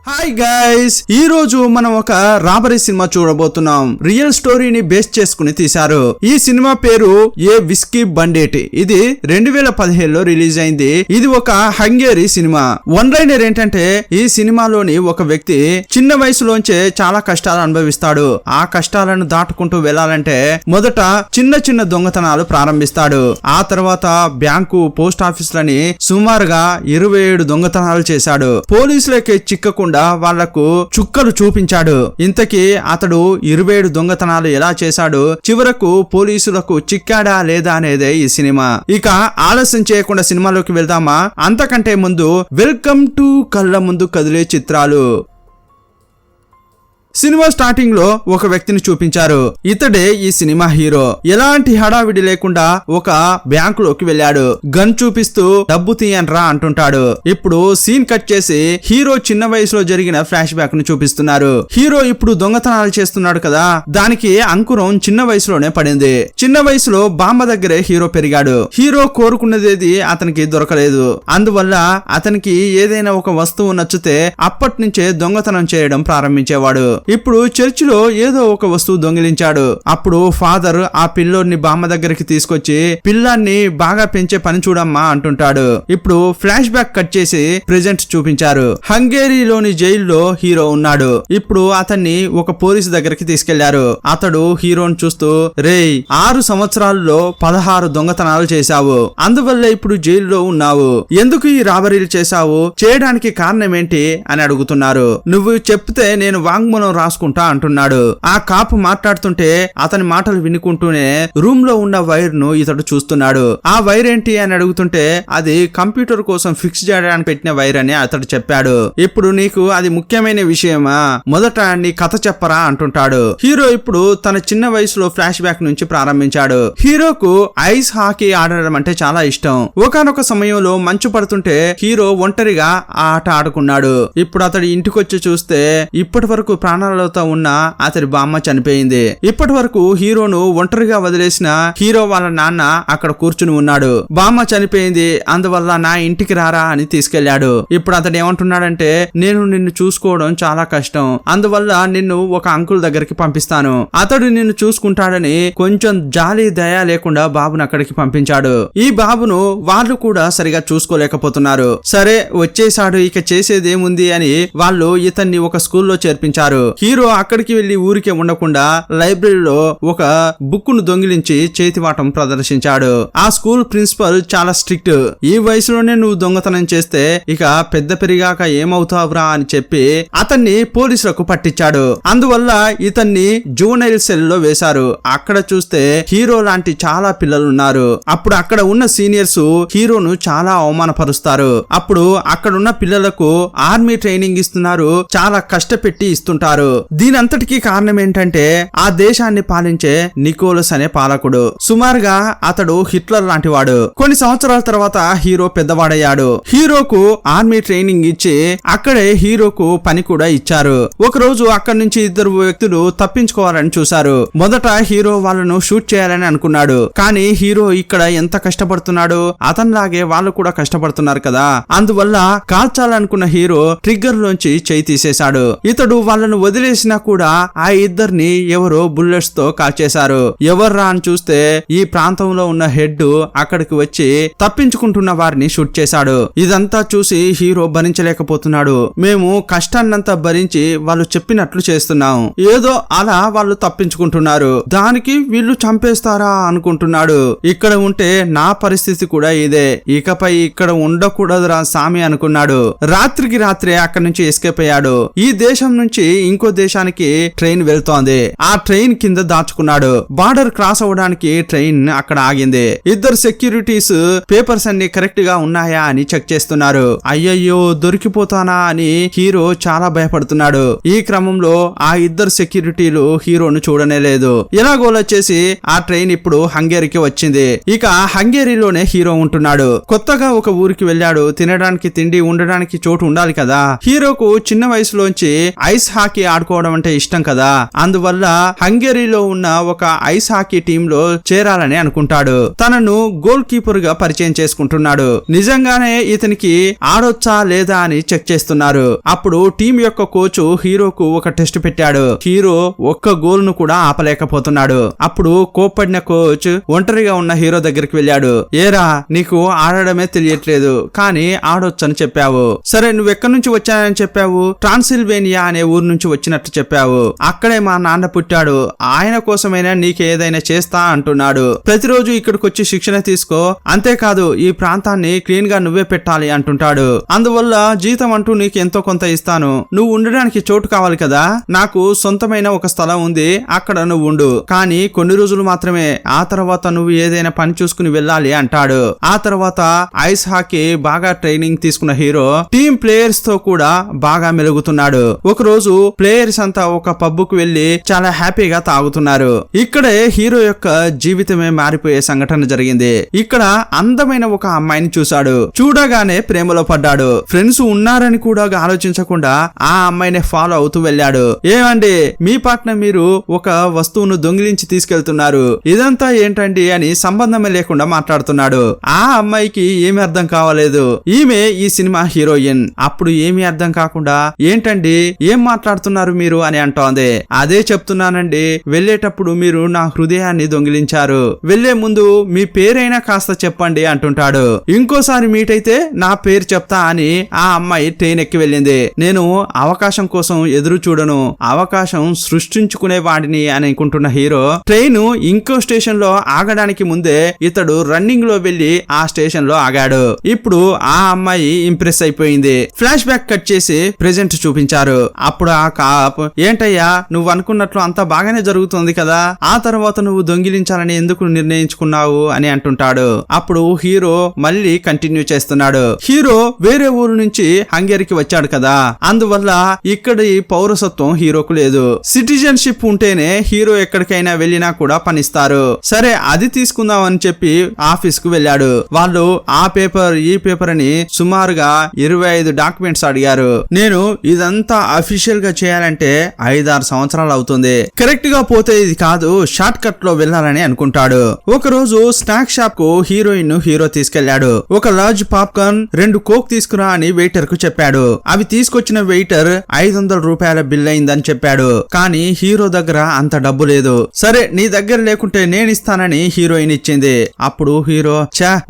Hi guys, ఈ రోజు మనం ఒక రాబరీ సినిమా చూడబోతున్నాం. రియల్ స్టోరీని బేస్ చేసుకుని తీశారు. ఈ సినిమా పేరు ఏ విస్కీ బండేట్. ఇది 2017లో రిలీజ్ అయింది. ఇది ఒక హంగేరీ సినిమా. వన్ లైనర్ ఏంటంటే, ఈ సినిమాలోని ఒక వ్యక్తి చిన్న వయసులోంచే చాలా కష్టాలు అనుభవిస్తాడు. ఆ కష్టాలను దాటుకుంటూ వెళ్లాలంటే మొదట చిన్న చిన్న దొంగతనాలు ప్రారంభిస్తాడు. ఆ తర్వాత బ్యాంకు, పోస్ట్ ఆఫీసులని సుమారుగా 27 దొంగతనాలు చేశాడు. పోలీసులకి చిక్కకుండా వాళ్లకు చుక్కలు చూపించాడు. ఇంతకీ అతడు 27 దొంగతనాలు ఎలా చేశాడు, చివరకు పోలీసులకు చిక్కాడా లేదా అనేదే ఈ సినిమా. ఇక ఆలస్యం చేయకుండా సినిమాలోకి వెళ్దామా? అంతకంటే ముందు వెల్కమ్ టు కళ్ళ ముందు కదిలే చిత్రాలు. సినిమా స్టార్టింగ్ లో ఒక వ్యక్తిని చూపించారు. ఇతడే ఈ సినిమా హీరో. ఎలాంటి హడావిడి లేకుండా ఒక బ్యాంకులోకి వెళ్ళాడు. గన్ చూపిస్తూ డబ్బు తీయన్రా అంటుంటాడు. ఇప్పుడు సీన్ కట్ చేసి హీరో చిన్న వయసులో జరిగిన ఫ్లాష్ బ్యాక్ ను చూపిస్తున్నారు. హీరో ఇప్పుడు దొంగతనాలు చేస్తున్నాడు కదా, దానికి అంకురం చిన్న వయసులోనే పడింది. చిన్న వయసులో బామ్మ దగ్గరే హీరో పెరిగాడు. హీరో కోరుకున్నదేది అతనికి దొరకలేదు. అందువల్ల అతనికి ఏదైనా ఒక వస్తువు నచ్చితే అప్పటి నుంచే దొంగతనం చేయడం ప్రారంభించేవాడు. ఇప్పుడు చర్చిలో ఏదో ఒక వస్తువు దొంగిలించాడు. అప్పుడు ఫాదర్ ఆ పిల్లోడిని బామ్మ దగ్గరికి తీసుకొచ్చి పిల్లాన్ని బాగా పెంచే పని చూడమ్మా అంటుంటాడు. ఇప్పుడు ఫ్లాష్ బ్యాక్ కట్ చేసి ప్రెజెంట్ చూపించారు. హంగేరీలోని జైల్లో హీరో ఉన్నాడు. ఇప్పుడు అతన్ని ఒక పోలీసు దగ్గరికి తీసుకెళ్లారు. అతడు హీరోని చూస్తూ, రేయ్ 6 సంవత్సరాల్లో 16 దొంగతనాలు చేశావు, అందువల్ల ఇప్పుడు జైల్లో ఉన్నావు. ఎందుకు ఈ రాబరీలు చేశావు? చేయడానికి కారణం ఏంటి అని అడుగుతున్నారు. నువ్వు చెప్తే నేను వాంగ్మూలం రాసుకుంటా అంటున్నాడు. ఆ కాపు మాట్లాడుతుంటే అతని మాటలు వినుకుంటూనే రూమ్ లో ఉన్న వైర్ ను ఇతడు చూస్తున్నాడు. ఆ వైర్ ఏంటి అని అడుగుతుంటే అది కంప్యూటర్ కోసం ఫిక్స్ చేయడానికి పెట్టిన వైర్ అని అతడు చెప్పాడు. ఇప్పుడు నీకు అది ముఖ్యమైన విషయమా? మొదట నీ కథ చెప్పరా అంటుంటాడు. హీరో ఇప్పుడు తన చిన్న వయసులో ఫ్లాష్ బ్యాక్ నుంచి ప్రారంభించాడు. హీరోకు ఐస్ హాకీ ఆడడం అంటే చాలా ఇష్టం. ఒకానొక సమయంలో మంచు పడుతుంటే హీరో ఒంటరిగా ఆ ఆట ఆడుకున్నాడు. ఇప్పుడు అతడు ఇంటికొచ్చి చూస్తే ఇప్పటి వరకు ప్రాణాలతో ఉన్న అతడి బామ్మ చనిపోయింది. ఇప్పటి వరకు హీరోను ఒంటరిగా వదిలేసిన హీరో వాళ్ళ నాన్న అక్కడ కూర్చుని ఉన్నాడు. బామ్మ చనిపోయింది, అందువల్ల నా ఇంటికి రారా అని తీసుకెళ్లాడు. ఇప్పుడు అతడు ఏమంటున్నాడంటే, నేను నిన్ను చూసుకోవడం చాలా కష్టం, అందువల్ల నిన్ను ఒక అంకుల్ దగ్గరికి పంపిస్తాను, అతడు నిన్ను చూసుకుంటాడని కొంచెం జాలి దయ లేకుండా బాబును అక్కడికి పంపించాడు. ఈ బాబును వాళ్ళు కూడా సరిగా చూసుకోలేకపోతున్నారు. సరే వచ్చేసాడు, ఇక చేసేదేముంది అని వాళ్ళు ఇతన్ని ఒక స్కూల్లో చేర్పించారు. హీరో అక్కడికి వెళ్లి ఊరికే ఉండకుండా లైబ్రరీలో ఒక బుక్ ను దొంగిలించి చేతివాటం ప్రదర్శించాడు. ఆ స్కూల్ ప్రిన్సిపల్ చాలా స్ట్రిక్ట్. ఈ వయసులోనే నువ్వు దొంగతనం చేస్తే ఇక పెద్ద పెరిగాక ఏమవుతావురా అని చెప్పి అతన్ని పోలీసులకు పట్టించాడు. అందువల్ల ఇతన్ని జూనైల్ సెల్ లో వేశారు. అక్కడ చూస్తే హీరో లాంటి చాలా పిల్లలు ఉన్నారు. అప్పుడు అక్కడ ఉన్న సీనియర్స్ హీరోను చాలా అవమానపరుస్తారు. అప్పుడు అక్కడున్న పిల్లలకు ఆర్మీ ట్రైనింగ్ ఇస్తున్నారు, చాలా కష్టపెట్టి ఇస్తుంటారు. దీనంతటికీ కారణం ఏంటంటే, ఆ దేశాన్ని పాలించే నికోలస్ అనే పాలకుడు. సుమారుగా అతడు హిట్లర్ లాంటి వాడు. కొన్ని సంవత్సరాల తర్వాత హీరో పెద్దవాడయ్యాడు. హీరోకు ఆర్మీ ట్రైనింగ్ ఇచ్చి అక్కడే హీరోకు పని కూడా ఇచ్చారు. ఒక రోజు అక్కడి నుంచి 2 వ్యక్తులు తప్పించుకోవాలని చూశారు. మొదట హీరో వాళ్ళను షూట్ చేయాలని అనుకున్నాడు. కానీ హీరో ఇక్కడ ఎంత కష్టపడుతున్నాడు, అతనిలాగే వాళ్ళు కూడా కష్టపడుతున్నారు కదా, అందువల్ల కాల్చాలనుకున్న హీరో ట్రిగ్గర్ లోంచి చేయి తీసేశాడు. ఇతడు వాళ్ళను వదిలేసినా కూడా ఆ ఇద్దరిని ఎవరో బుల్లెట్స్ తో కాల్చేశారు. ఎవర్రా అని చూస్తే ఈ ప్రాంతంలో ఉన్న హెడ్ అక్కడికి వచ్చి తప్పించుకుంటున్న వారిని షూట్ చేశాడు. ఇదంతా చూసి హీరో భరించలేకపోతున్నాడు. మేము కష్టాన్నంతా భరించి వాళ్ళు చెప్పినట్లు చేస్తున్నాం, ఏదో అలా వాళ్ళు తప్పించుకుంటున్నారు, దానికి వీళ్ళు చంపేస్తారా అనుకుంటున్నాడు. ఇక్కడ ఉంటే నా పరిస్థితి కూడా ఇదే, ఇకపై ఇక్కడ ఉండకూడదురా సామి అనుకున్నాడు. రాత్రికి రాత్రే అక్కడి నుంచి ఎస్కేప్ అయ్యాడు. ఈ దేశం నుంచి ఇంకో దేశానికి ట్రైన్ వెళ్తోంది. ఆ ట్రైన్ కింద దాచుకున్నాడు. బార్డర్ క్రాస్ అవడానికి ట్రైన్ అక్కడ ఆగింది. 2 సెక్యూరిటీస్ పేపర్స్ అన్ని కరెక్ట్ గా ఉన్నాయా అని చెక్ చేస్తున్నారు. అయ్యయ్యో దొరికిపోతానా అని హీరో చాలా భయపడుతున్నాడు. ఈ క్రమంలో ఆ 2 సెక్యూరిటీలు హీరోను చూడనే లేదు. ఎలాగోలా చేసి ఆ ట్రైన్ ఇప్పుడు హంగేరీకి వచ్చింది. ఇక హంగేరీలోనే హీరో ఉంటున్నాడు. కొత్తగా ఒక ఊరికి వెళ్ళాడు. తినడానికి తిండి, ఉండడానికి చోటు ఉండాలి కదా. హీరోకు చిన్న వయసులోంచి ఐస్ హాకీ ఆడుకోవడం అంటే ఇష్టం కదా, అందువల్ల హంగేరీలో ఉన్న ఒక ఐస్ హాకీ టీమ్ లో చేరాలని అనుకుంటాడు. తనను గోల్ కీపర్ గా పరిచయం చేసుకుంటున్నాడు. నిజంగానే ఇతనికి ఆడొచ్చా లేదా అని చెక్ చేస్తున్నారు. అప్పుడు టీం యొక్క కోచ్ హీరోకు ఒక టెస్ట్ పెట్టాడు. హీరో ఒక్క గోల్ ను కూడా ఆపలేకపోతున్నాడు. అప్పుడు కోప్పడిన కోచ్ ఒంటరిగా ఉన్న హీరో దగ్గరికి వెళ్ళాడు. ఏరా, నీకు ఆడడమే తెలియట్లేదు, కానీ ఆడొచ్చని చెప్పావు. సరే, నువ్వెక్కడి నుంచి వచ్చానని చెప్పావు? ట్రాన్సిల్వేనియా అనే ఊరు నుంచి వచ్చినట్టు చెప్పావు. అక్కడే మా నాన్న పుట్టాడు. ఆయన కోసమైనా నీకేదైనా చేస్తా అంటున్నాడు. ప్రతిరోజు ఇక్కడికి వచ్చి శిక్షణ తీసుకో, అంతేకాదు ఈ ప్రాంతాన్ని క్లీన్ గా నువ్వే పెట్టాలి అంటుంటాడు. అందువల్ల జీతం అంటూ నీకు ఎంతో కొంత ఇస్తాను. నువ్వు ఉండడానికి చోటు కావాలి కదా, నాకు సొంతమైన ఒక స్థలం ఉంది, అక్కడ నువ్వు ఉండు, కానీ కొన్ని రోజులు మాత్రమే. ఆ తర్వాత నువ్వు ఏదైనా పని చూసుకుని వెళ్ళాలి అంటాడు. ఆ తర్వాత ఐస్ హాకీ బాగా ట్రైనింగ్ తీసుకున్న హీరో టీమ్ ప్లేయర్స్ తో కూడా బాగా మెలుగుతున్నాడు. ఒక రోజు ప్లేయర్స్ అంతా ఒక పబ్బుకు వెళ్లి చాలా హ్యాపీగా తాగుతున్నారు. ఇక్కడే హీరో యొక్క జీవితమే మారిపోయే సంఘటన జరిగింది. ఇక్కడ అందమైన ఒక అమ్మాయిని చూశాడు. చూడగానే ప్రేమలో పడ్డాడు. ఫ్రెండ్స్ ఉన్నారని కూడా ఆలోచించకుండా ఆ అమ్మాయిని ఫాలో అవుతూ వెళ్ళాడు. ఏమండి, మీ పార్ట్నర్ మీరు ఒక వస్తువును దొంగిలించి తీసుకెళ్తున్నారు, ఇదంతా ఏంటండి అని సంబంధమే లేకుండా మాట్లాడుతున్నాడు. ఆ అమ్మాయికి ఏమి అర్థం కావలేదు. ఈమె ఈ సినిమా హీరోయిన్. అప్పుడు ఏమీ అర్థం కాకుండా ఏంటండి ఏం మాట్లాడుతున్నారు మీరు అని అంటోంది. అదే చెప్తున్నానండి, వెళ్ళేటప్పుడు మీరు నా హృదయాన్ని దొంగిలించారు. వెళ్లే ముందు మీ పేరైనా కాస్త చెప్పండి అంటుంటాడు. ఇంకోసారి మీట్ అయితే నా పేరు చెప్తా అని ఆ అమ్మాయి ట్రైన్ ఎక్కి వెళ్ళింది. నేను అవకాశం కోసం ఎదురు చూడను, అవకాశం సృష్టించుకునే వాడిని అని అనుకుంటున్న హీరో ట్రైన్ ఇంకో స్టేషన్ లో ఆగడానికి ముందే ఇతడు రన్నింగ్ లో వెళ్లి ఆ స్టేషన్ లో ఆగాడు. ఇప్పుడు ఆ అమ్మాయి ఇంప్రెస్ అయిపోయింది. ఫ్లాష్ బ్యాక్ కట్ చేసి ప్రెజెంట్ చూపించారు. అప్పుడు ఆ కాప్, ఏంటయ్యా నువ్వు అనుకున్నట్లు అంతా బాగానే జరుగుతుంది కదా, ఆ తర్వాత నువ్వు దొంగిలించాలని ఎందుకు నిర్ణయించుకున్నావు అని అంటుంటాడు. అప్పుడు హీరో మళ్ళీ కంటిన్యూ చేస్తున్నాడు. హీరో వేరే ఊరు నుంచి హంగేరీకి వచ్చాడు కదా, అందువల్ల ఇక్కడి పౌరసత్వం హీరోకు లేదు. సిటిజన్షిప్ ఉంటేనే హీరో ఎక్కడికైనా వెళ్ళినా కూడా పనిస్తారు. సరే, అది తీసుకుందాం అని చెప్పి ఆఫీస్ కు వెళ్ళాడు. వాళ్ళు ఆ పేపర్ ఈ పేపర్ అని సుమారుగా 25 డాక్యుమెంట్స్ అడిగారు. నేను ఇదంతా అఫీషియల్ గా చేయాలంటే 5-6 సంవత్సరాలు అవుతుంది. కరెక్ట్ గా పోతే ఇది కాదు, షార్ట్ కట్ లో వెళ్ళాలని అనుకుంటాడు. ఒక రోజు స్నాక్ షాప్ కు హీరోయిన్ హీరో తీసుకెళ్లాడు. ఒక లార్జ్ పాప్కార్న్ 2 కోక్ తీసుకురా అని వెయిటర్ కు చెప్పాడు. అవి తీసుకొచ్చిన వెయిటర్ 500 రూపాయల బిల్ అయిందని చెప్పాడు. కానీ హీరో దగ్గర అంత డబ్బు లేదు. సరే, నీ దగ్గర లేకుంటే నేను ఇస్తానని హీరోయిన్ ఇచ్చింది. అప్పుడు హీరో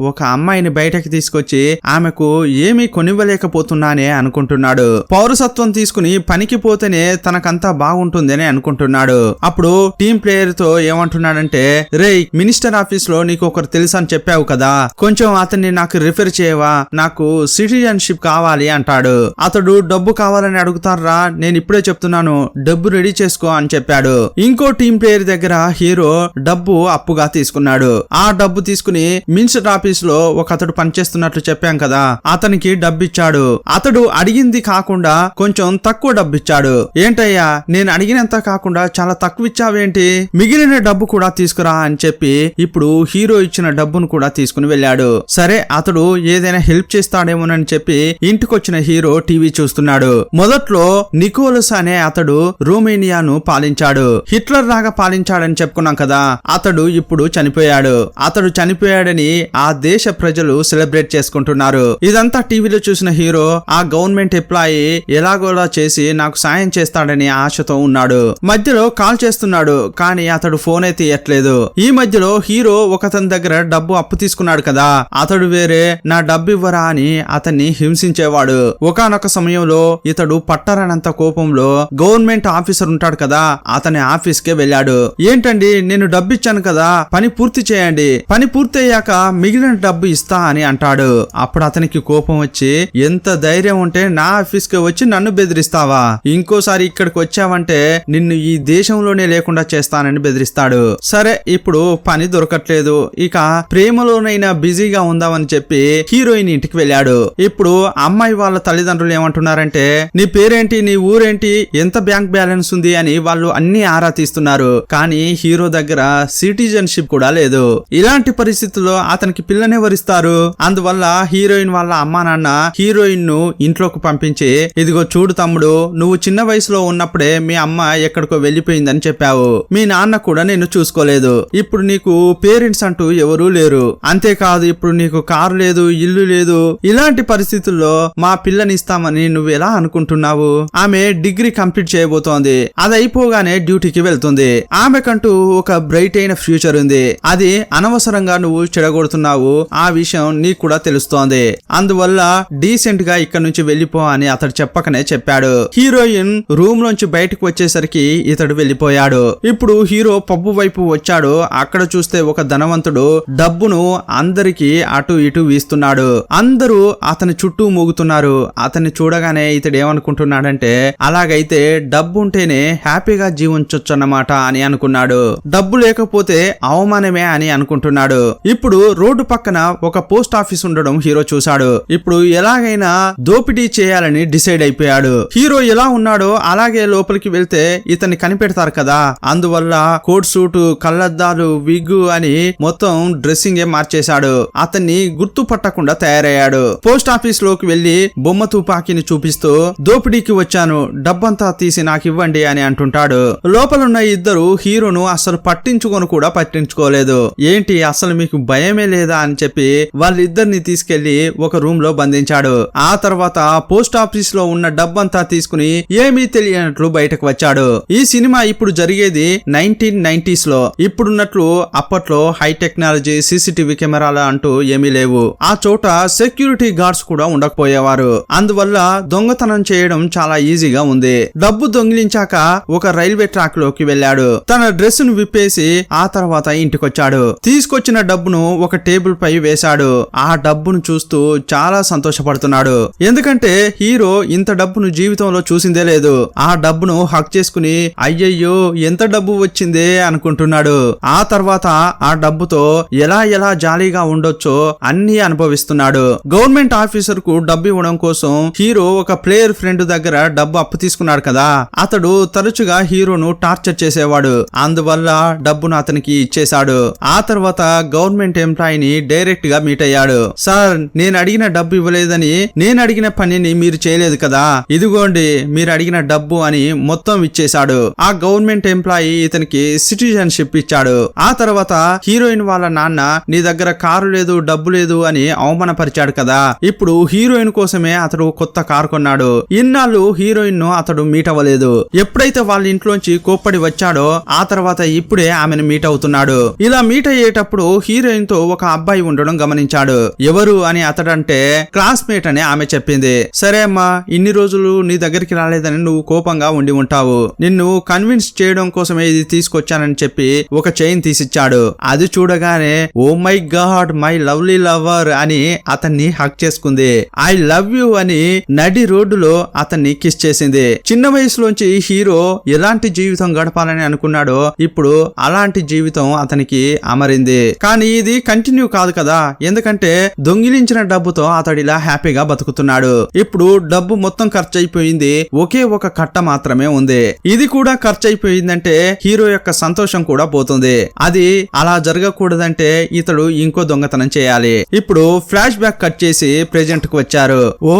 ఒక అమ్మాయిని బయటకి తీసుకొచ్చి ఆమెకు ఏమీ కొనివ్వలేకపోతున్నానే అనుకుంటున్నాడు. పౌరసత్వం తీసుకుని పనికి పోతేనే తనకంతా బాగుంటుందని అనుకుంటున్నాడు. అప్పుడు టీం ప్లేయర్ తో ఏమంటున్నాడంటే, రేయ్, మినిస్టర్ ఆఫీస్ లో నీకు ఒకరు తెలుసు అని చెప్పావు కదా, కొంచెం అతన్ని నాకు రిఫర్ చేయవా, నాకు సిటిజన్షిప్ కావాలి అంటాడు. అతడు డబ్బు కావాలని అడుగుతారా, నేను ఇప్పుడే చెప్తున్నాను, డబ్బు రెడీ చేసుకో అని చెప్పాడు. ఇంకో టీం ప్లేయర్ దగ్గర హీరో డబ్బు అప్పుగా తీసుకున్నాడు. ఆ డబ్బు తీసుకుని మినిస్టర్ ఆఫీస్ లో ఒక అతడు పనిచేస్తున్నట్లు చెప్పాం కదా, అతనికి డబ్బిచ్చాడు. అతడు అడిగింది కాకుండా కొంచెం తక్కువ డబ్బిచ్చాడు. ఏంటయ్యా, నేను అడిగినంత కాకుండా చాలా తక్కువ ఇచ్చావేంటి, మిగిలిన డబ్బు కూడా తీసుకురా అని చెప్పి ఇప్పుడు హీరో ఇచ్చిన డబ్బును కూడా తీసుకుని వెళ్ళాడు. సరే, అతడు ఏదైనా హెల్ప్ చేస్తాడేమోనని చెప్పి ఇంటికొచ్చిన హీరో టీవీ చూస్తున్నాడు. మొదట్లో నికోలస్ అనే అతడు రోమేనియాను పాలించాడు. హిట్లర్ లాగా పాలించాడని చెప్పుకున్నాం కదా, అతడు ఇప్పుడు చనిపోయాడు. అతడు చనిపోయాడని ఆ దేశ ప్రజలు సెలబ్రేట్ చేసుకుంటున్నారు. ఇదంతా టీవీలో చూసిన హీరో ఆ గవర్నమెంట్ ఎంప్లాయీ ఎలాగోలా చేసి నాకు సాయం చేస్తాడని ఆశతో ఉన్నాడు. మధ్యలో కాల్ చేస్తున్నాడు, కానీ అతడు ఫోన్ అయితే తీయట్లేదు. ఈ మధ్యలో హీరో ఒకతని దగ్గర డబ్బు అప్పు తీసుకున్నాడు కదా, అతడు వేరే నా డబ్బు ఇవ్వరా అని అతన్ని హింసించేవాడు. ఒకానొక సమయంలో ఇతడు పట్టరనంత కోపంలో గవర్నమెంట్ ఆఫీసర్ ఉంటాడు కదా, అతని ఆఫీస్ కే వెళ్ళాడు. ఏంటండి, నేను డబ్బు ఇచ్చాను కదా, పని పూర్తి చేయండి, పని పూర్తి అయ్యాక మిగిలిన డబ్బు ఇస్తా అని అంటాడు. అప్పుడు అతనికి కోపం వచ్చి, ఎంత ధైర్యం ఉంటే నా ఆఫీస్ కి వచ్చి నన్ను బెదిరిస్తావా, ఇంకోసారి ఇక్కడికి వచ్చావంటే నిన్ను ఈ దేశంలోనే లేకుండా చేస్తానని బెదిరిస్తాడు. సరే, ఇప్పుడు పని దొరకట్లేదు, ఇక ప్రేమలోనైనా బిజీగా ఉందామని చెప్పి హీరోయిన్ ఇంటికి వెళ్ళాడు. ఇప్పుడు అమ్మాయి వాళ్ళ తల్లిదండ్రులు ఏమంటున్నారంటే, నీ పేరేంటి, నీ ఊరేంటి, ఎంత బ్యాంక్ బ్యాలెన్స్ ఉంది అని వాళ్ళు అన్ని ఆరా తీస్తున్నారు. కానీ హీరో దగ్గర సిటిజన్షిప్ కూడా లేదు. ఇలాంటి పరిస్థితుల్లో అతనికి పిల్లనెవరిస్తారు? అందువల్ల హీరోయిన్ వాళ్ళ అమ్మా నాన్న హీరోయిన్ ను ఇంట్లోకి పంపించి, ఇదిగో చూడు తమ్ముడు, నువ్వు చిన్న వయసులో ఉన్నప్పుడే మీ అమ్మ ఎక్కడికో వెళ్లిపోయిందని చెప్పావు. మీ నాన్న కూడా నిన్ను చూసుకోలేదు. ఇప్పుడు నీకు పేరెంట్స్ అంటూ ఎవరూ లేరు. అంతేకాదు ఇప్పుడు నీకు కారు లేదు, ఇల్లు లేదు. ఇలాంటి పరిస్థితుల్లో మా పిల్లని ఇస్తామని నువ్వు ఎలా అనుకుంటున్నావు? ఆమె డిగ్రీ కంప్లీట్ చేయబోతోంది. అది అయిపోగానే డ్యూటీకి వెళ్తుంది. ఆమెకంటూ ఒక బ్రైట్ అయిన ఫ్యూచర్ ఉంది. అది అనవసరంగా నువ్వు చెడగొడుతున్నావు. ఆ విషయం నీకు కూడా తెలుస్తోంది. అందువల్ల డీసెంట్ గా ఇక్కడ నుంచి వెళ్లిపో అని అతడు చెప్పకనే చెప్పాడు. హీరోయిన్ రూమ్ లోంచి బయటకు వచ్చేసరికి ఇతడు వెళ్లిపోయాడు. ఇప్పుడు హీరో పబ్బు వైపు వచ్చాడు. అక్కడ చూస్తే ఒక ధనవంతుడు డబ్బును అందరికి అటు ఇటు వీస్తున్నాడు. అందరూ అతని చుట్టూ మూగుతున్నారు. అతన్ని చూడగానే ఇతడు ఏమనుకుంటున్నాడంటే అలాగైతే డబ్బు ఉంటేనే హ్యాపీగా జీవించొచ్చు అన్నమాట అని అనుకున్నాడు. డబ్బు లేకపోతే అవమానమే అని అనుకుంటున్నాడు. ఇప్పుడు రోడ్డు పక్కన ఒక పోస్ట్ ఆఫీస్ ఉండడం హీరో చూశాడు. ఇప్పుడు ఎలాగైనా దోపిడీ చేయాలని డిసైడ్ అయిపోయాడు. హీరో ఎలా ఉన్నాడో అలాగే లోపలికి వెళ్తే ఇతన్ని కనిపెడతారు కదా. అందువల్ల కోట్ సూటు, కళ్ళద్దాలు, విగ్ అని మొత్తం డ్రెస్సింగ్ మార్చేశాడు. అతన్ని గుర్తుపట్టకుండా తయారయ్యాడు. పోస్ట్ ఆఫీస్ లోకి వెళ్లి బొమ్మ తుపాకీని చూపిస్తూ దోపిడీకి వచ్చాను, డబ్బంతా తీసి నాకు ఇవ్వండి అని అంటుంటాడు. లోపలున్న ఇద్దరు హీరోను అసలు పట్టించుకోలేదు. ఏంటి అసలు మీకు భయమే లేదా అని చెప్పి వాళ్ళిద్దరిని తీసుకెళ్లి ఒక రూమ్ లో బంధించాడు. ఆ తర్వాత పోస్ట్ ఆఫీస్ లో ఉన్న డబ్బంతా తీసుకుని ఏమీ తెలియనట్లు బయటకు వచ్చాడు. ఈ సినిమా ఇప్పుడు జరిగేది 1990s లో. ఇప్పుడున్నట్లు అప్పట్లో హై టెక్నాలజీ, సీసీటీవీ కెమెరాలు అంటూ ఏమీ లేవు. ఆ చోట సెక్యూరిటీ గార్డ్స్ కూడా ఉండకపోయేవారు. అందువల్ల దొంగతనం చేయడం చాలా ఈజీగా ఉంది. డబ్బు దొంగిలించాక ఒక రైల్వే ట్రాక్ లోకి వెళ్ళాడు. తన డ్రెస్ ను విప్పేసి ఆ తర్వాత ఇంటికొచ్చాడు. తీసుకొచ్చిన డబ్బును ఒక టేబుల్ పై వేశాడు. ఆ డబ్బును చూస్తూ చాలా సంతోషపడుతున్నాడు. ఎందుకంటే హీరో ఇంత డబ్బును జీవితంలో చూసిందే లేదు. ఆ డబ్బును హక్ చేసుకుని అయ్యయ్యో ఎంత డబ్బు వచ్చిందే అనుకుంటున్నాడు. ఆ తర్వాత ఆ డబ్బుతో ఎలా జాలీగా ఉండొచ్చో అన్ని అనుభవిస్తున్నాడు. గవర్నమెంట్ ఆఫీసర్ కు డబ్బు ఇవ్వడం కోసం హీరో ఒక ప్లేయర్ ఫ్రెండ్ దగ్గర డబ్బు అప్పు తీసుకున్నాడు కదా. అతడు తరచుగా హీరోను టార్చర్ చేసేవాడు. అందువల్ల డబ్బును అతనికి ఇచ్చేశాడు. ఆ తర్వాత గవర్నమెంట్ ఎంప్లాయీని డైరెక్ట్ గా మీట్ అయ్యాడు. సార్, నేను అడిగిన డబ్బు ఇవ్వలేదని, నేను అడిగిన పనిని మీరు చేయలేదు కదా, ఇదిగోండి మీరు అడిగిన డబ్బు అని మొత్తం ఇచ్చేశాడు. ఆ గవర్నమెంట్ ఎంప్లాయీ ఇతనికి సిటిజన్షిప్ ఇచ్చాడు. ఆ తర్వాత హీరోయిన్ వాళ్ళ నాన్న నీ దగ్గర కారు లేదు, డబ్బు లేదు అని అవమానపరిచాడు కదా. ఇప్పుడు హీరోయిన్ కోసమే అతడు కొత్త కారు కొన్నాడు. ఇన్నాళ్ళు హీరోయిన్ ను అతడు మీట్ అవ్వలేదు. ఎప్పుడైతే వాళ్ళ ఇంట్లోంచి కోప్పడి వచ్చాడో ఆ తర్వాత ఇప్పుడే ఆమెను మీట్ అవుతున్నాడు. ఇలా మీట్ అయ్యేటప్పుడు హీరోయిన్ తో ఒక అబ్బాయి ఉండడం గమనించాడు. ఎవరు అని అతడంటే క్లాస్మేట్ అని ఆమె చెప్పింది. సరే అమ్మా, ఇన్ని రోజులు నీ దగ్గరికి రాలేదని నువ్వు కోపంగా ఉండి ఉంటావు. నిన్ను కన్విన్స్ చేయడం కోసమే ఇది తీసుకొచ్చానని చెప్పి ఒక చైన్ తీసిచ్చాడు. అది చూడగానే oh my God, my lovely lover అని అతన్ని హక్ చేసుకుంది. ఐ లవ్ యూ అని నడి రోడ్డులో అతన్ని కిస్ చేసింది. చిన్న వయసులోంచి హీరో ఎలాంటి జీవితం గడపాలని అనుకున్నాడో ఇప్పుడు అలాంటి జీవితం అతనికి అమరింది. కానీ ఇది కంటిన్యూ కాదు కదా. ఎందుకంటే దొంగిలించిన డబ్బుతో అతడిలా హ్యాపీగా బతుకుతున్నాడు. ఇప్పుడు డబ్బు మొత్తం ఖర్చు అయిపోయింది. ఒకే ఒక కట్ట మాత్రమే ఉంది. ఇది కూడా ఖర్చు అయిపోయిందంటే హీరో యొక్క సంతోషం కూడా పోతుంది. అది అలా జరగకూడదంటే ఇతడు ఇంకో దొంగతనం చేయాలి. ఇప్పుడు ఫ్లాష్ బ్యాక్ కట్ చేసి ప్రెజెంట్ కు వచ్చారు. ఓ,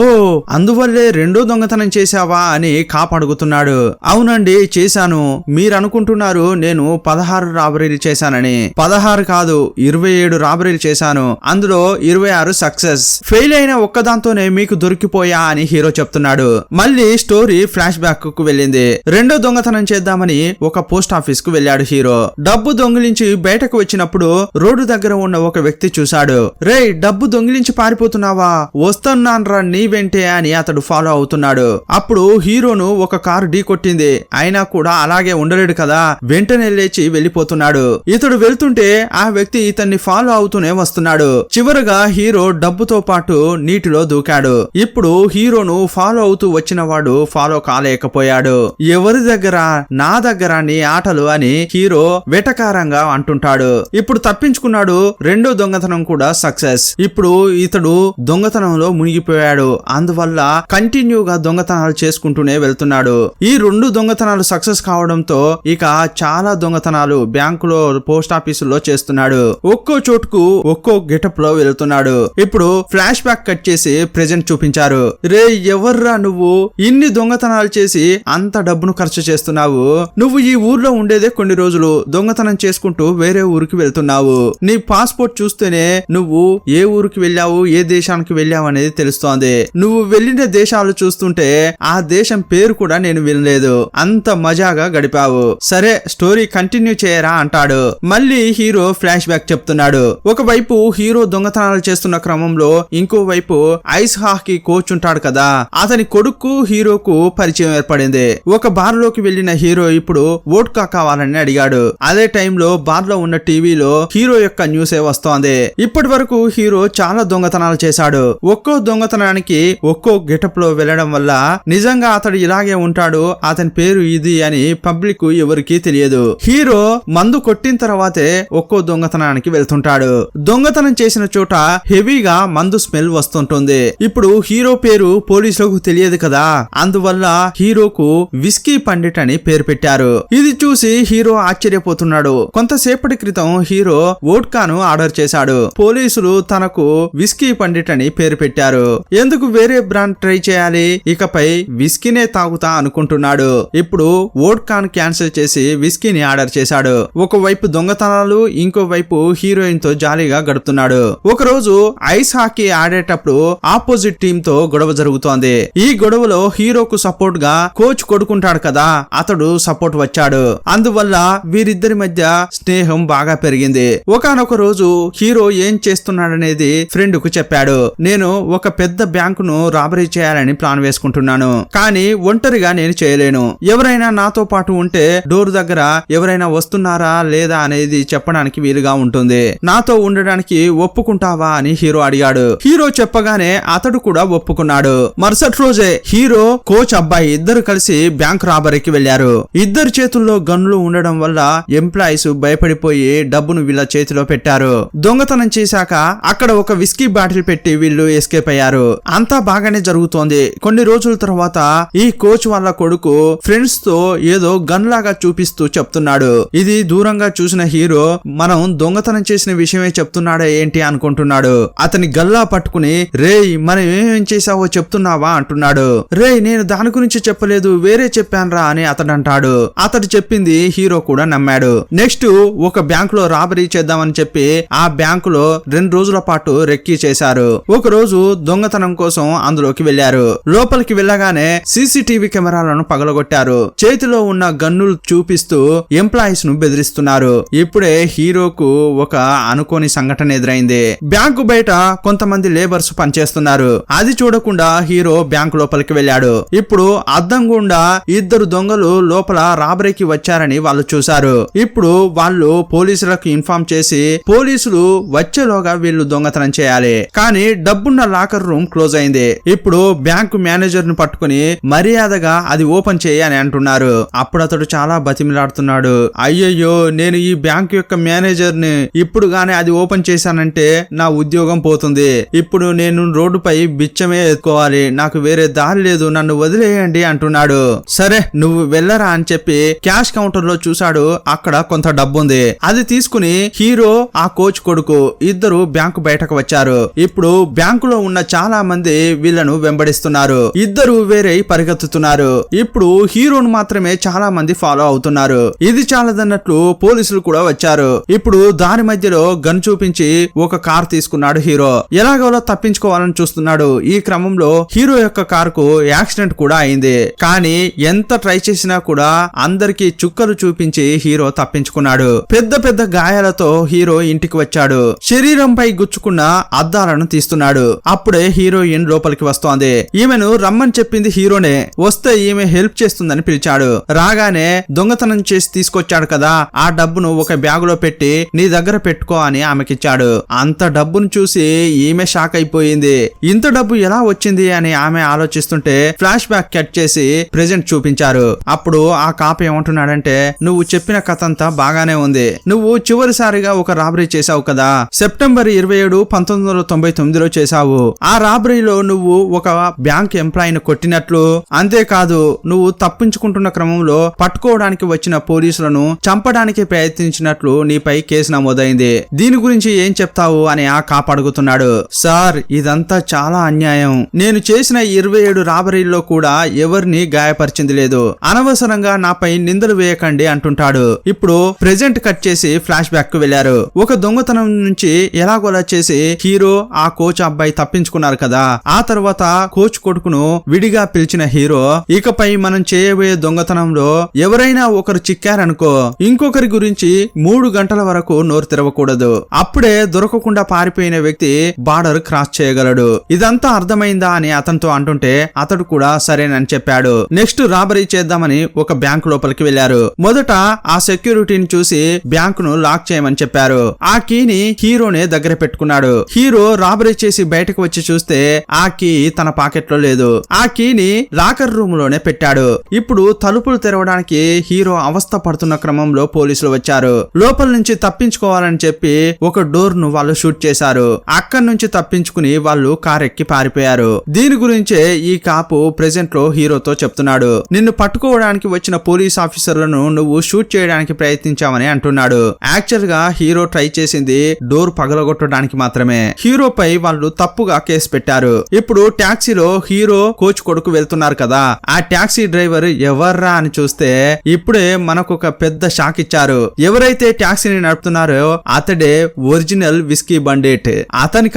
అందువల్లే రెండో దొంగతనం చేశావా అని కాప్ అడుగుతున్నాడు. అవునండి చేశాను. మీరు అనుకుంటున్నారు నేను 16 రాబరీలు చేశానని. 16 కాదు, 27 రాబరీలు చేశాను. అందులో 26 సక్సెస్. ఫెయిల్ అయిన ఒక్కదాంతోనే మీకు దొరికిపోయా అని హీరో చెప్తున్నాడు. మళ్ళీ స్టోరీ ఫ్లాష్ బ్యాక్ కు వెళ్ళింది. రెండో దొంగతనం చేద్దామని ఒక పోస్ట్ ఆఫీస్ కు వెళ్ళాడు హీరో. డబ్బు దొంగిలించి బయటకు వచ్చినప్పుడు రోడ్డు దగ్గర ఉన్న ఒక వ్యక్తి చూశాడు. రే, డబ్బు దొంగిలించి పారిపోతున్నావా? వస్తున్నాన్రా నీ వెంటే అని అతడు ఫాలో అవుతున్నాడు. అప్పుడు హీరోను ఒక కారు ఢీ కొట్టింది. అయినా కూడా అలాగే ఉండలేడు కదా, వెంటనే లేచి వెళ్లిపోతున్నాడు. ఇతడు వెళ్తుంటే ఆ వ్యక్తి ఇతన్ని ఫాలో అవుతూనే వస్తున్నాడు. చివరగా హీరో డబ్బుతో పాటు నీటిలో దూకాడు. ఇప్పుడు హీరోను ఫాలో అవుతూ వచ్చిన వాడు ఫాలో కాలేకపోయాడు. ఎవరి దగ్గర? నా దగ్గర నీ ఆటలు అని హీరో వెటకారంగా అంటుంటాడు. ఇప్పుడు తప్పించుకున్నాడు. రెండో దొంగతనం కూడా సక్సెస్. ఇప్పుడు ఇతడు దొంగతనంలో మునిగిపోయాడు. అందువల్ల కంటిన్యూగా దొంగతనాలు చేసుకుంటూనే వెళ్తున్నాడు. ఈ 2 దొంగతనాలు సక్సెస్ కావడంతో ఇక చాలా దొంగతనాలు బ్యాంకులో, పోస్ట్ ఆఫీసుల్లో చేస్తున్నాడు. ఒక్కో చోటుకు ఒక్కో గెటప్ లో వెళ్తున్నాడు. ఇప్పుడు ఫ్లాష్ బ్యాక్ కట్ చేసి ప్రెజెంట్ చూపించారు. రే, ఎవర్రా నువ్వు? ఇన్ని దొంగతనాలు దొంగతనాలు చేసి అంత డబ్బును ఖర్చు చేస్తున్నావు. నువ్వు ఈ ఊర్లో ఉండేదే కొన్ని రోజులు, దొంగతనం చేసుకుంటూ వేరే ఊరికి వెళ్తున్నావు. నీ పాస్పోర్ట్ చూస్తేనే నువ్వు ఏ ఊరికి వెళ్ళావు, ఏ దేశానికి వెళ్ళావు అనేది తెలుస్తోంది. నువ్వు వెళ్ళిన దేశాలు చూస్తుంటే ఆ దేశం పేరు కూడా నేను వినలేదు. అంత మజాగా గడిపావు. సరే స్టోరీ కంటిన్యూ చేయరా అంటాడు. మళ్ళీ హీరో ఫ్లాష్ బ్యాక్ చెప్తున్నాడు. ఒకవైపు హీరో దొంగతనాలు చేస్తున్న క్రమంలో ఇంకోవైపు ఐస్ హాకీ కోచ్ ఉంటాడు కదా, అతని కొడుకు హీరోకు పరిచయం ఏర్పడింది. ఒక బార్ లోకి వెళ్లిన హీరో ఇప్పుడు వోడ్కా కావాలని అడిగాడు. అదే టైంలో బార్ లో ఉన్న టీవీలో హీరో యొక్క న్యూసే వస్తోంది. ఇప్పటి వరకు హీరో చాలా దొంగతనాలు చేశాడు. ఒక్కో దొంగతనానికి ఒక్కో గెటప్ లో వెళ్లడం వల్ల నిజంగా అతడు ఇలాగే ఉంటాడు, అతని పేరు ఇది అని పబ్లిక్ ఎవరికీ తెలియదు. హీరో మందు కొట్టిన తర్వాతే ఒక్కో దొంగతనానికి వెళ్తుంటాడు. దొంగతనం చేసిన చోట హెవీగా మందు స్మెల్ వస్తుంటుంది. ఇప్పుడు హీరో పేరు పోలీసులకు తెలియదు కదా, అందువల్ల హీరోకు విస్కీ పండిట్ అని పేరు పెట్టారు. ఇది చూసి హీరో ఆశ్చర్యపోతున్నాడు. కొంతసేపటి క్రితం హీరో వోడ్కాను ఆర్డర్ చేశాడు. పోలీసులు తనకు విస్కీ పండిట్ అని పేరు పెట్టారు. ఎందుకు వేరే బ్రాండ్ ట్రై చేయాలి, ఇకపై విస్కీనే తాగుతా అనుకుంటున్నాడు. ఇప్పుడు వోడ్కాను క్యాన్సిల్ చేసి విస్కీని ఆర్డర్ చేశాడు. ఒకవైపు దొంగతనాలు, ఇంకోవైపు హీరోయిన్ తో జాలీగా గడుపుతున్నాడు. ఒకరోజు ఐస్ హాకీ ఆడేటప్పుడు ఆపోజిట్ టీమ్ తో గొడవ జరుగుతోంది. ఈ గొడవలో హీరోకు సపోర్ట్ గా కోచ్ కొడుకుంటాడు కదా, అతడు సపోర్ట్ వచ్చాడు. అందువల్ల వీరిద్దరి మధ్య స్నేహం బాగా పెరిగింది. ఒకానొక రోజు హీరో ఏం చేస్తున్నాడనేది ఫ్రెండ్ కు చెప్పాడు. నేను ఒక పెద్ద బ్యాంకును రాబరీ చేయాలని ప్లాన్ వేసుకుంటున్నాను, కానీ ఒంటరిగా నేను చేయలేను. ఎవరైనా నాతో పాటు ఉంటే డోర్ దగ్గర ఎవరైనా వస్తున్నారా లేదా అనేది చెప్పడానికి వీలుగా ఉంటుంది. నాతో ఉండడానికి ఒప్పుకుంటావా అని హీరో అడిగాడు. హీరో చెప్పగానే అతడు కూడా ఒప్పుకున్నాడు. మరుసటి రోజే హీరో, కోచ్ అబ్బాయి ఇద్దరు కలిసి బ్యాంక్ రాబరీకి వెళ్లారు. ఇద్దరు చేతుల్లో గన్లు ఉండడం వల్ల ఎంప్లాయీస్ భయపడిపోయి డబ్బును వీళ్ళ చేతిలో పెట్టారు. దొంగతనం చేశాక అక్కడ ఒక విస్కీ బాటిల్ పెట్టి వీళ్ళు ఎస్కేప్ అయ్యారు. అంతా బాగానే జరుగుతోంది. కొన్ని రోజుల తర్వాత ఈ కోచ్ వాళ్ళ కొడుకు ఫ్రెండ్స్ తో ఏదో గన్ లాగా చూపిస్తూ చెప్తున్నాడు. ఇది దూరంగా చూసిన హీరో మనం దొంగతనం చేసిన విషయమే చెప్తున్నాడా ఏంటి అనుకుంటున్నాడు. అతని గల్లా పట్టుకుని రేయ్ మనం ఏమేం చేసావో చెప్తున్నావా అంటున్నాడు. రేయ్ నేను దాని గురించి చెప్పలేదు, వేరే చెప్పాన్రా అని అతడు అంటాడు. అతడు చెప్పింది హీరో కూడా నమ్మాడు. నెక్స్ట్ ఒక బ్యాంక్ లో రాబరీ చేద్దామని చెప్పి ఆ బ్యాంకు లో 2 రోజుల పాటు రెక్కీ చేశారు. ఒక రోజు దొంగతనం కోసం అందులోకి వెళ్లారు. లోపలికి వెళ్ళగానే సీసీటీవీ కెమెరాలను పగలగొట్టారు. చేతిలో ఉన్న గన్నులు చూపిస్తూ ఎంప్లాయీస్ ను బెదిరిస్తున్నారు. ఇప్పుడే హీరోకు ఒక అనుకోని సంఘటన ఎదురైంది. బ్యాంకు బయట కొంతమంది లేబర్స్ పనిచేస్తున్నారు. అది చూడకుండా హీరో బ్యాంకు లోపలికి వెళ్ళాడు. ఇప్పుడు అద్దం గుండా ఇద్దరు దొంగలు లోపల రాబరీకి వచ్చారని వాళ్ళు చూశారు. ఇప్పుడు వాళ్ళు పోలీసులకు ఇన్ఫార్మ్ చేసి పోలీసులు వచ్చేలోగా వీళ్ళు దొంగతనం చేయాలి. కానీ డబ్బున్న లాకర్ రూమ్ క్లోజ్ అయింది. ఇప్పుడు బ్యాంకు మేనేజర్ ను పట్టుకుని మర్యాదగా అది ఓపెన్ చేయి అని అంటున్నారు. అప్పుడు అతడు చాలా బతిమిలాడుతున్నాడు. అయ్యయ్యో నేను ఈ బ్యాంకు యొక్క మేనేజర్ ని, ఇప్పుడు గానీ అది ఓపెన్ చేశానంటే నా ఉద్యోగం పోతుంది. ఇప్పుడు నేను రోడ్డుపై బిచ్చమే ఎత్తుకోవాలి, నాకు వేరే దారి లేదు, నన్ను వదిలేయండి అంటున్నాడు. సరే నువ్వు వెళ్ళరా అని చెప్పి క్యాష్ కౌంటర్ లో చూశాడు. అక్కడ కొంత డబ్బుంది. అది తీసుకుని హీరో, ఆ కోచ్ కొడుకు ఇద్దరు బ్యాంకు బయటకు వచ్చారు. ఇప్పుడు బ్యాంకులో ఉన్న చాలా మంది వీళ్ళను వెంబడిస్తున్నారు. ఇద్దరు వేరే పరిగెత్తుతున్నారు. ఇప్పుడు హీరోను మాత్రమే చాలా మంది ఫాలో అవుతున్నారు. ఇది చాలదన్నట్లు పోలీసులు కూడా వచ్చారు. ఇప్పుడు దాని మధ్యలో గన్ చూపించి ఒక కార్ తీసుకున్నాడు హీరో. ఎలాగోలా తప్పించుకోవాలని చూస్తున్నాడు. ఈ క్రమంలో హీరో యొక్క కార్ కు యాక్సిడెంట్ కూడా అయింది. కానీ ఎంత ట్రై చేసినా కూడా అందరికి చుక్కలు చూపించి హీరో తప్పించుకున్నాడు. పెద్ద పెద్ద గాయాలతో హీరో ఇంటికి వచ్చాడు. శరీరంపై గుచ్చుకున్న అద్దాలను తీస్తున్నాడు. అప్పుడే హీరోయిన్ లోపలికి వస్తోంది. ఈమెను రమ్మని చెప్పింది హీరోనే. వస్తే ఈమె హెల్ప్ చేస్తుందని పిలిచాడు. రాగానే దొంగతనం చేసి తీసుకొచ్చాడు కదా, ఆ డబ్బును ఒక బ్యాగులో పెట్టి నీ దగ్గర పెట్టుకో అని ఆమెకిచ్చాడు. అంత డబ్బును చూసి ఈమె షాక్ అయిపోయింది. ఇంత డబ్బు ఎలా వచ్చింది అని ఆమె ఆలోచిస్తుంటే ఫ్లాష్ బ్యాక్ కట్ చేసి ప్రెజెంట్ చూపించారు. అప్పుడు ఆ కాపీ ఏమంటున్నాడంటే, నువ్వు చెప్పిన కథ అంతా బాగానే ఉంది. నువ్వు చివరిసారిగా ఒక రాబరీ చేశావు కదా, సెప్టెంబర్ 27, 1999లో చేశావు. ఆ రాబరీలో నువ్వు ఒక బ్యాంక్ ఎంప్లాయీని కొట్టినట్లు, అంతేకాదు నువ్వు తప్పించుకుంటున్న క్రమంలో పట్టుకోవడానికి వచ్చిన పోలీసులను చంపడానికి ప్రయత్నించినట్లు నీపై కేసు నమోదైంది. దీని గురించి ఏం చెప్తావు అని ఆ కాప్ అడుగుతున్నాడు. సార్ ఇదంతా చాలా అన్యాయం. నేను చేసిన 27 రాబరీల్లో కూడా ఎవరిని గాయపరిచింది లేదు, అనవసరంగా నాపై నిందలు వేయకండి అంటుంటాడు. ఇప్పుడు ప్రెజెంట్ కట్ చేసి ఫ్లాష్ బ్యాక్ కు వెళ్లారు. ఒక దొంగతనం నుంచి ఎలాగోలా చేసి హీరో ఆ కోచ్ అబ్బాయి తప్పించుకున్నారు కదా. ఆ తర్వాత కోచ్ కొడుకును విడిగా పిలిచిన హీరో, ఇకపై మనం చేయబోయే దొంగతనంలో ఎవరైనా ఒకరు చిక్కారనుకో ఇంకొకరి గురించి 3 గంటల వరకు నోరు తెరవకూడదు. అప్పుడే దొరకకుండా పారిపోయిన వ్యక్తి బార్డర్ క్రాస్ చేయగలడు. ఇదంతా అర్థమైందా అని అతనితో అంటుంటే అతడు కూడా సరేనని చెప్పాడు. నెక్స్ట్ రాబరీ చేద్దామని ఒక బ్యాంక్ లోపలికి వెళ్లారు. మొదట ఆ సెక్యూరిటీని చూసి బ్యాంకును లాక్ చేయమని చెప్పారు. ఆ కీని హీరోనే దగ్గర పెట్టుకున్నాడు. హీరో రాబరీ చేసి బయటకు వచ్చి చూస్తే ఆ కీ తన పాకెట్ లో లేదు. ఆ కీని లాకర్ రూమ్ లోనే పెట్టాడు. ఇప్పుడు తలుపులు తెరవడానికి హీరో అవస్థ పడుతున్న క్రమంలో పోలీసులు వచ్చారు. లోపల నుంచి తప్పించుకోవాలని చెప్పి ఒక డోర్ ను వాళ్ళు షూట్ చేశారు. అక్కడి నుంచి తప్పించుకుని వాళ్ళు కార్ ఎక్కి పారిపోయారు. దీని గురించే ఈ కాపు ప్రెజెంట్ లో హీరోతో చెప్తున్నాడు. నిన్ను పట్టుకోవడానికి వచ్చిన పోలీస్ ఆఫీసర్లను నువ్వు షూట్ చేయడానికి ప్రయత్నించావని అంటున్నాడు. యాక్చువల్ గా హీరో ట్రై చేసింది డోర్ పగలగొట్టడానికి మాత్రమే. హీరోపై వాళ్ళు తప్పుగా కేసు పెట్టారు. ఇప్పుడు టాక్సీలో హీరో కోచ్ కొడుకు వెళ్తున్నారు కదా. ఆ టాక్సీ డ్రైవర్ ఎవర్రా అని చూస్తే ఇప్పుడే మనకు ఒక పెద్ద షాక్ ఇచ్చారు. ఎవరైతే టాక్సీని నడుపుతున్నారో అతడే ఒరిజినల్ విస్కీ బండిట్.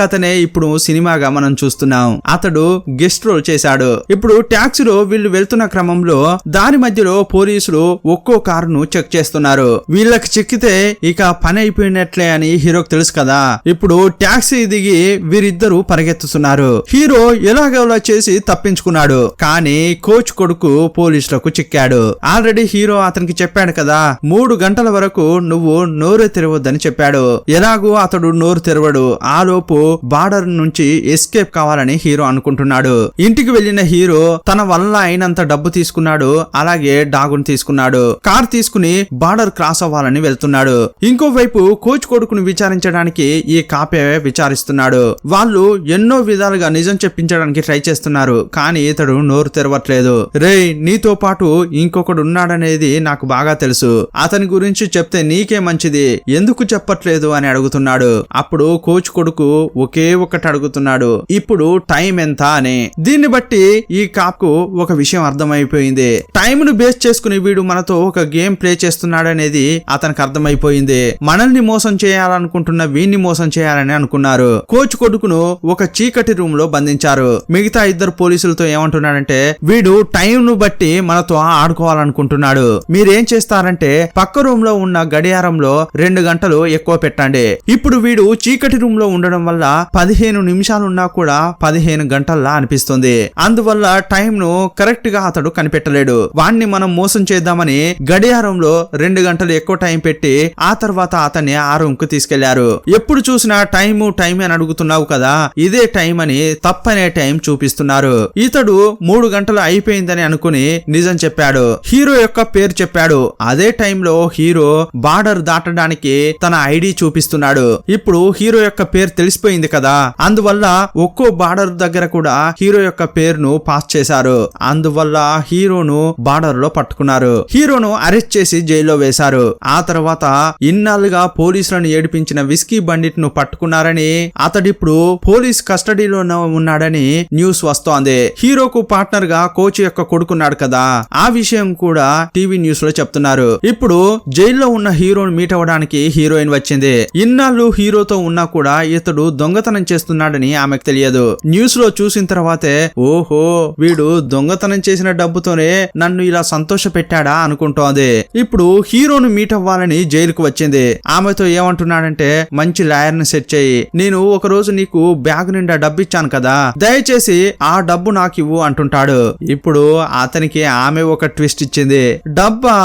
అతనే ఇప్పుడు సినిమాగా మనం చూస్తున్నాం. అతడు గెస్ట్ రోల్ చేశాడు. ఇప్పుడు టాక్సీలో వీళ్ళు వెళ్తున్న క్రమంలో దాని మధ్యలో పోలీసులు ఒక్కో కారును చెక్ చేస్తున్నారు. వీళ్ళకి చిక్కితే ఇక పని అయిపోయినట్లే అని హీరోకి తెలుసు కదా. ఇప్పుడు టాక్సీ దిగి వీరిద్దరూ పరిగెత్తుతున్నారు. హీరో ఎలాగోలా చేసి తప్పించుకున్నాడు. కానీ కోచ్ కొడుకు పోలీసులకు చిక్కాడు. ఆల్రెడీ హీరో అతనికి చెప్పాడు కదా 3 గంటల వరకు నువ్వు నోరు తెరవద్దని చెప్పాడు. ఎలాగో అతడు నోరు తెరవడు. ఆ లోపు బార్డర్ నుంచి ఎస్కేప్ కావాలని హీరో అనుకుంటున్నాడు. ఇంటికి వెళ్లిన హీరో తన వల్ల అయినంత డబ్బు తీసుకున్నాడు. అలాగే డాగును తీసుకున్నాడు. కార్ తీసుకుని బార్డర్ క్రాస్ అవ్వాలని వెళ్తున్నాడు. ఇంకోవైపు కోచ్ కొడుకును విచారించడానికి ఈ కాపే విచారిస్తున్నాడు. వాళ్ళు ఎన్నో విధాలుగా నిజం చెప్పించడానికి ట్రై చేస్తున్నారు. కానీ ఇతడు నోరు తెరవట్లేదు. రేయ్, నీతో పాటు ఇంకొకడు ఉన్నాడనేది నాకు బాగా తెలుసు. అతని గురించి చెప్తే నీకే మంచిది, ఎందుకు చెప్పట్లేదు అని అడుగుతున్నాడు. అప్పుడు కోచ్ కొడుకు ఒకే ఒకటి అడుగుతున్నాడు, ఇప్పుడు టైం ఎంత అని. దీన్ని బట్టి ఈ కాప్కు ఒక విషయం అర్థమైపోయింది. టైం ను బేస్ చేసుకుని వీడు మనతో ఒక గేమ్ ప్లే చేస్తున్నాడనేది అతనికి అర్థమైపోయింది. మనల్ని మోసం చేయాలనుకుంటున్న వీడిని మోసం చేయాలని అనుకున్నారు. కోచ్ కొడుకును ఒక చీకటి రూమ్ లో బంధించారు. మిగతా 2 పోలీసులతో ఏమంటున్నాడంటే వీడు టైం ను బట్టి మనతో ఆడుకోవాలనుకుంటున్నాడు. మీరేం చేస్తారంటే పక్క రూమ్ లో ఉన్న గడియారంలో 2 గంటలు ఎక్కువ పెట్టండి. ఇప్పుడు వీడు చీకటి రూమ్ లో ఉండడం వల్ల 15 నిమిషాలున్నా కూడా 15 గంటల్లా అనిపిస్తుంది. అందువల్ల టైం ను కరెక్ట్ గా అతడు కనిపెట్టలేడు. వాణ్ణి మనం మోసం చేద్దామని గడియారంలో 2 గంటలు ఎక్కువ టైం పెట్టి ఆ తర్వాత అతన్ని ఆ రూమ్ కు తీసుకెళ్లారు. ఎప్పుడు చూసినా టైం అని అడుగుతున్నావు కదా, ఇదే టైం అని తప్పనే టైం చూపిస్తున్నారు. ఇతడు 3 గంటలు అయిపోయిందని అనుకుని నిజం చెప్పాడు. హీరో యొక్క పేరు చెప్పాడు. అదే టైంలో హీరో బార్డర్ దాటడానికి తన ఐడి చూపిస్తున్నాడు. ఇప్పుడు హీరో యొక్క పేరు తెలిసిపోయింది కదా. అందువల్ల ఒక్కో బార్డర్ దగ్గర కూడా హీరో యొక్క పేరును పాస్ చేశారు. అందువల్ల హీరోను బార్డర్ లో పట్టుకున్నారు. హీరోను అరెస్ట్ చేసి జైల్లో వేశారు. ఆ తర్వాత ఇన్నాళ్ళుగా పోలీసులను ఏడిపించిన విస్కీ బండిట్ ను పట్టుకున్నారని, అతడిప్పుడు పోలీస్ కస్టడీలో ఉన్నాడని న్యూస్ వస్తోంది. హీరోకు పార్ట్నర్ గా కోచ్ యొక్క కొడుకున్నాడు కదా, ఆ విషయం కూడా టీవీ న్యూస్ లో చెప్తున్నారు. ఇప్పుడు జైల్లో ఉన్న హీరోని మీట్ అవ్వడానికి హీరోయిన్ వచ్చింది. ఇన్నాళ్ళు హీరోతో ఉన్నా కూడా ఇతడు దొంగతనం చేస్తున్నాడని ఆమెకు తెలియదు. న్యూస్ లో చూసిన తర్వాతే ఓహో వీడు దొంగతనం చేసిన డబ్బుతోనే నన్ను ఇలా సంతోష పెట్టాడా అనుకుంటోంది. ఇప్పుడు హీరోను మీట్ అవ్వాలని జైలుకు వచ్చింది. ఆమెతో ఏమంటున్నాడంటే మంచి లాయర్ ని సెట్ చేయి, నేను ఒక రోజు నీకు బ్యాగ్ నిండా డబ్బు ఇచ్చాను కదా, దయచేసి ఆ డబ్బు నాకు ఇవ్వు అంటుంటాడు. ఇప్పుడు అతనికి ఆమె ఒక ట్విస్ట్ ఇచ్చింది. డబ్బా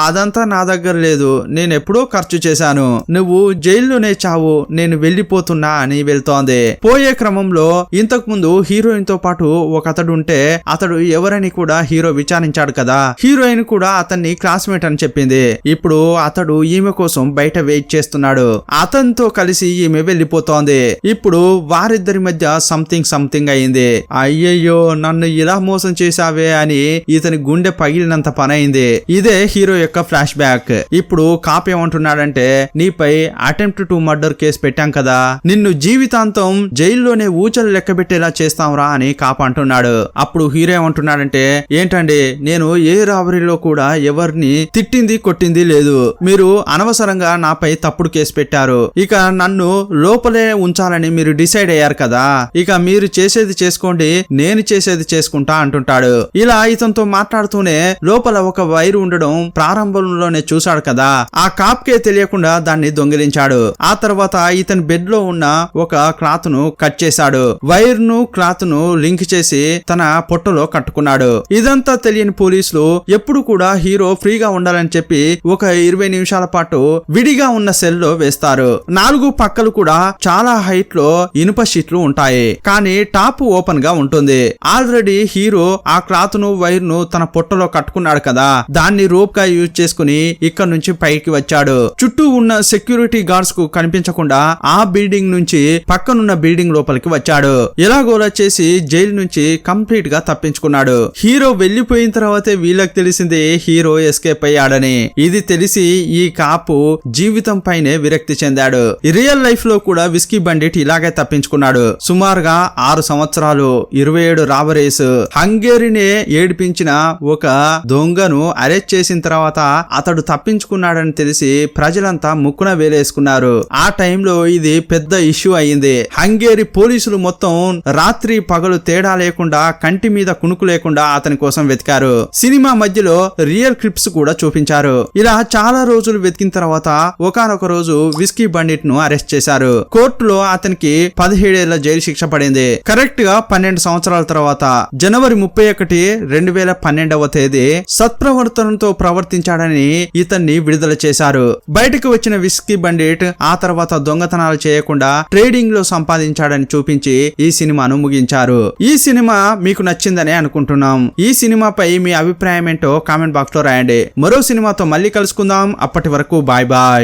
అదంతా నా దగ్గర లేదు, నేను ఎప్పుడో ఖర్చు చేశాను, నువ్వు జైల్లోనే చావు, నేను వెళ్లిపోతున్నా అని వెళ్తోంది. పోయే క్రమంలో ఇంతకు ముందు హీరోయిన్ తో పాటు ఒక అతడు ఉంటే అతడు ఎవరని కూడా హీరో విచారించాడు కదా. హీరోయిన్ కూడా అతన్ని క్లాస్మేట్ అని చెప్పింది. ఇప్పుడు అతడు ఈమె కోసం బయట వెయిట్ చేస్తున్నాడు. అతనితో కలిసి ఈమె వెళ్లిపోతోంది. ఇప్పుడు వారిద్దరి మధ్య సంథింగ్ అయింది. అయ్యయ్యో నన్ను ఇలా మోసం చేశావే అని ఇతని గుండె పగిలినంత పని అయింది. ఇదే హీరో యొక్క ఫ్లాష్ బ్యాక్. ఇప్పుడు కాప్ ఏమంటున్నాడంటే నీపై అటెంప్ట్ టు మర్డర్ కేసు పెట్టాం కదా, నిన్ను జీవితాంతం జైల్లోనే ఊచలు లెక్కబెట్టేలా చేస్తాంరా అని కాప్ అంటున్నాడు. అప్పుడు హీరో హీరో ఏమంటున్నాడంటే, ఏంటండి నేను ఏ రాబరీలో కూడా ఎవరిని తిట్టింది కొట్టింది లేదు, మీరు అనవసరంగా నాపై తప్పుడు కేసు పెట్టారు, ఇక నన్ను లోపలే ఉంచాలని మీరు డిసైడ్ అయ్యారు కదా, ఇక మీరు చేసేది చేసుకోండి, నేను చేసేది చేసుకుంటా అంటుంటాడు. ఇలా ఇతనితో మాట్లాడుతూనే లోపల ఒక వైర్ ఉండడం ప్రారంభంలోనే చూశాడు కదా, ఆ కాప్కే తెలియకుండా దాన్ని దొంగిలించాడు. ఆ తర్వాత ఇతని బెడ్ లో ఉన్న ఒక క్లాత్ ను కట్ చేశాడు, వైర్ ను క్లాత్ ను లింక్ చేసి తన పొట్టలో కట్టుకున్నాడు. ఇదంతా తెలియని పోలీసులు ఎప్పుడు కూడా హీరో ఫ్రీగా ఉండాలని చెప్పి ఒక 20 నిమిషాల పాటు విడిగా ఉన్న సెల్ లో వేస్తారు. 4 పక్కలు కూడా చాలా హైట్ లో ఇనుప షీట్లు ఉంటాయి, కానీ టాప్ ఓపెన్ గా ఉంటుంది. ఆల్రెడీ హీరో ఆ క్లాత్ ను వైర్ ను తన పొట్టలో కట్టుకున్నాడు కదా, దాన్ని రోప్ గా యూజ్ చేసుకుని ఇక్కడ నుంచి పైకి వచ్చాడు. చుట్టూ ఉన్న సెక్యూరిటీ గార్డ్స్ కు కనిపించకుండా ఆ బిల్డింగ్ నుంచి పక్కనున్న బిల్డింగ్ లోపలికి వచ్చాడు. ఎలాగోలా చేసి జైలు నుంచి కంప్లీట్ గా తప్పించుకున్నాడు. హీరో వెళ్లిపోయిన తర్వాతే వీళ్ళకి తెలిసింది హీరో ఎస్కేప్ అయ్యాడని. ఇది తెలిసి ఈ కాపు జీవితం పైనే విరక్తి చెందాడు. రియల్ లైఫ్ లో కూడా విస్కీ బండిట్ ఇలాగే తప్పించుకున్నాడు. సుమారుగా 6 సంవత్సరాలు 27 రాబరీస్. హంగేరీనే ఏడిపించిన ఒక దొంగను అరెస్ట్ చేసిన తర్వాత అతడు తప్పించుకున్నాడని తెలిసి ప్రజలంతా ముక్కున వేలేసుకున్నారు. ఆ టైంలో ఇది పెద్ద ఇష్యూ అయింది. హంగేరీ పోలీసులు మొత్తం రాత్రి పగలు తేడా లేకుండా కంటి మీద కునుకు లేకుండా అతని కోసం వెతికారు. సినిమా మధ్యలో రియల్ క్లిప్స్ కూడా చూపించారు. ఇలా చాలా రోజులు వెతికిన తర్వాత ఒకానొక రోజు విస్కీ బండిట్ ను అరెస్ట్ చేశారు. కోర్టులో అతనికి 17 ఏళ్ల జైలు శిక్ష పడింది. కరెక్ట్ గా 12 సంవత్సరాల తర్వాత జనవరి 31, 2012వ తేదీ సత్ప్రవర్తనతో ప్రవర్తించాడని ఇతన్ని విడుదల చేశారు. బయటకు వచ్చిన విస్కీ బండిట్ ఆ తర్వాత దొంగతనాలు చేయకుండా ట్రేడింగ్ లో సంపాదించాడని చూపించి ఈ సినిమాను ముగించారు. ఈ సినిమా మీకు నచ్చిందని అనుకుంటున్నాం. ఈ సినిమాపై మీ అభిప్రాయం ఏంటో కామెంట్ బాక్స్ లో రాయండి. మరో సినిమాతో మళ్ళీ కలుసుకుందాం. అప్పటి వరకు బాయ్ బాయ్.